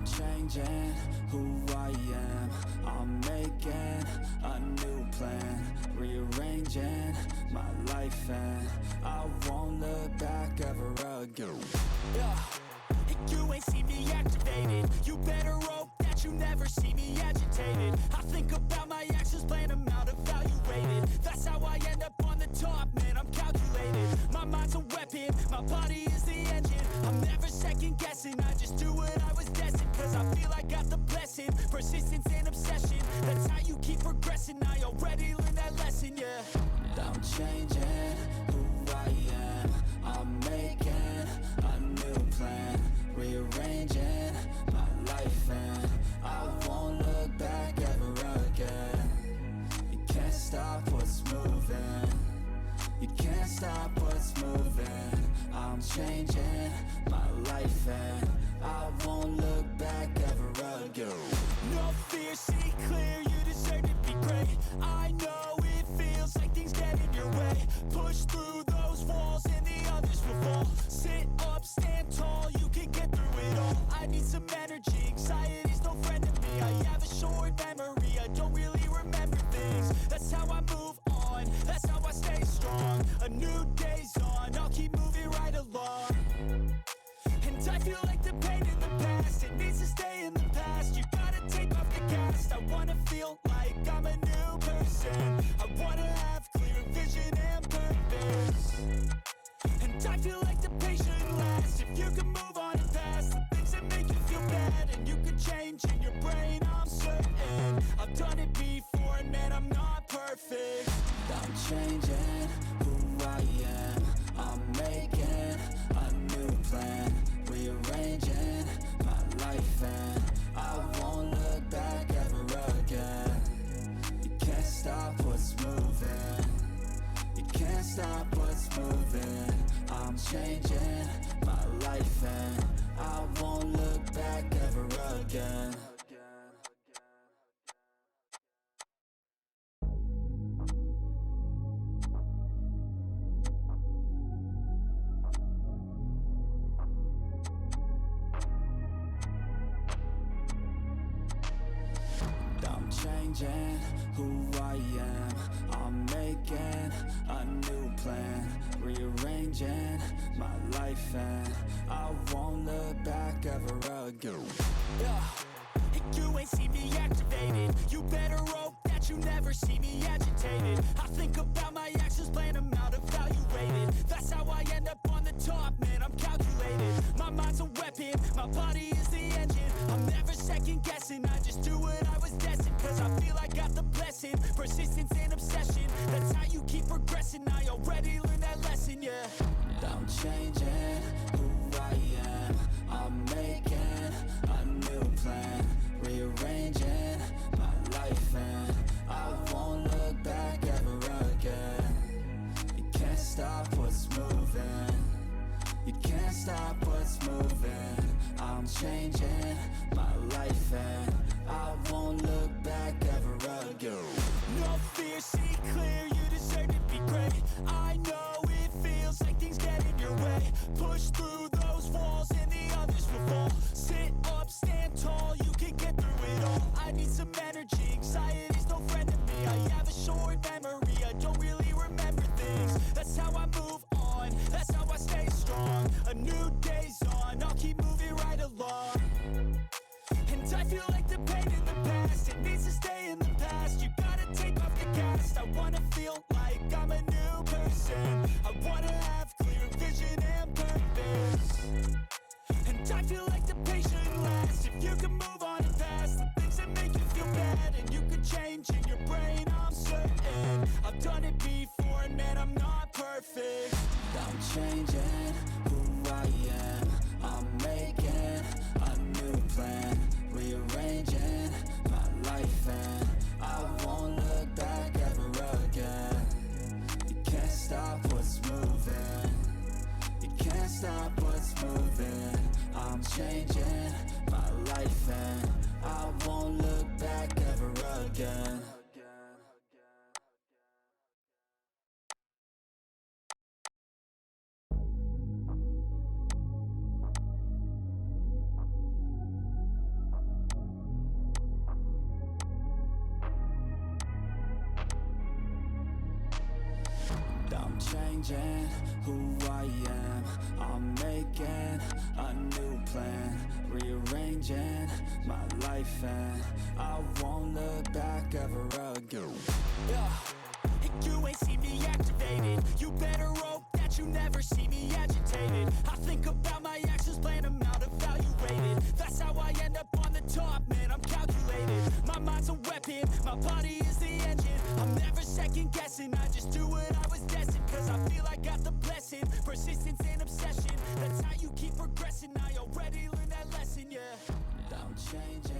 changing who I am. I'm making a new plan, rearranging my life, and I won't look back ever again. Yeah, you ain't see me activated. You better hope that you never see me agitated. I think about my actions, plan them out, evaluated. That's how I end up on the top, man, I'm calculated. My mind's a weapon, my body is the engine. I'm never second guessing, I just do what I was destined. Cause I feel I got the blessing, persistence and obsession. That's how you keep progressing, I already learned that lesson, yeah. I'm changing who I am. I'm making a new plan, rearranging my life, and I won't look back ever again. You can't stop what's moving. You can't stop what's moving. I'm changing my life, and I won't look back ever again. No fear, see clear, you deserve to be great. I know it feels like things get in your way. Push through those walls and the others will fall. Sit up, stand tall, you can get through it all. I need some energy, anxiety's no friend to me. I have a short memory, I don't really remember things. That's how I move on, that's how I stay strong. A new day's on, I'll keep moving right along. And I feel like the pain in the past, it needs to stay in the past. You gotta take off the cast. I wanna feel like I'm a new person. I wanna have clear vision and purpose. And I feel like the pain shouldn't last. If you can move on and past the things that make you feel bad, and you can change in your brain, I'm certain. I've done it before, and man, I'm not perfect. I'm changing who I am. I'm making a new plan, rearranging my life, and I won't look back ever again. You can't stop what's moving. You can't stop what's moving. I'm changing my life, and I won't look back ever again. I'm changing who I am. I'm making a new plan, rearranging my life, and I won't look back ever again. Yeah, you ain't see me activated. You better hope that you never see me agitated. I think about my actions, plan them out, evaluated. That's how I end up on the top, man, I'm calculated. My mind's a weapon, my body is the engine. I'm never second guessing, I just do what I was destined. Cause I feel I got the blessing, persistence and obsession. That's how you keep progressing, I already learned that lesson, yeah. I'm changing who I am. I'm making a new plan, rearranging my life, and I won't look back ever again. You can't stop what's moving. You can't stop what's moving. I'm changing my life, and I won't look back ever again. No fear, see clear, you deserve to be great. I know it feels like things get in your way. Push through those walls and the others will fall. Sit up, stand tall, you can get through it all. I need some energy, anxiety's no friend to me. I have a short memory, I don't really remember things. That's how I move on, that's how I stay strong. A new day's on, I'll keep moving right along. And I feel like the pain in the past, it needs to stay in the past. You gotta take off the cast. I wanna feel like I'm a new person. I wanna have clear vision and purpose. And I feel like the pain shouldn't last. If you can move on and past the things that make you feel bad, and you can change in your brain, I'm certain. I've done it before, and man, I'm not perfect. I'm changing who I am. I'm making a new plan, rearranging my life, and I won't look back ever again. You can't stop what's moving. You can't stop what's moving. I'm changing my life, and I won't look back ever again. changing who I am. I'm making a new plan, rearranging my life, and I won't look back ever again. Yeah, you ain't see me activated. You better hope that you never see me agitated. I think about my actions, plan them out, evaluated. That's how I end up on the top, man, I'm calculated. My mind's a weapon, my body is the engine. I'm never second guessing, I just do what I was destined. Cause I feel I got the blessing, persistence and obsession. That's how you keep progressing, I already learned that lesson, yeah. I'm changing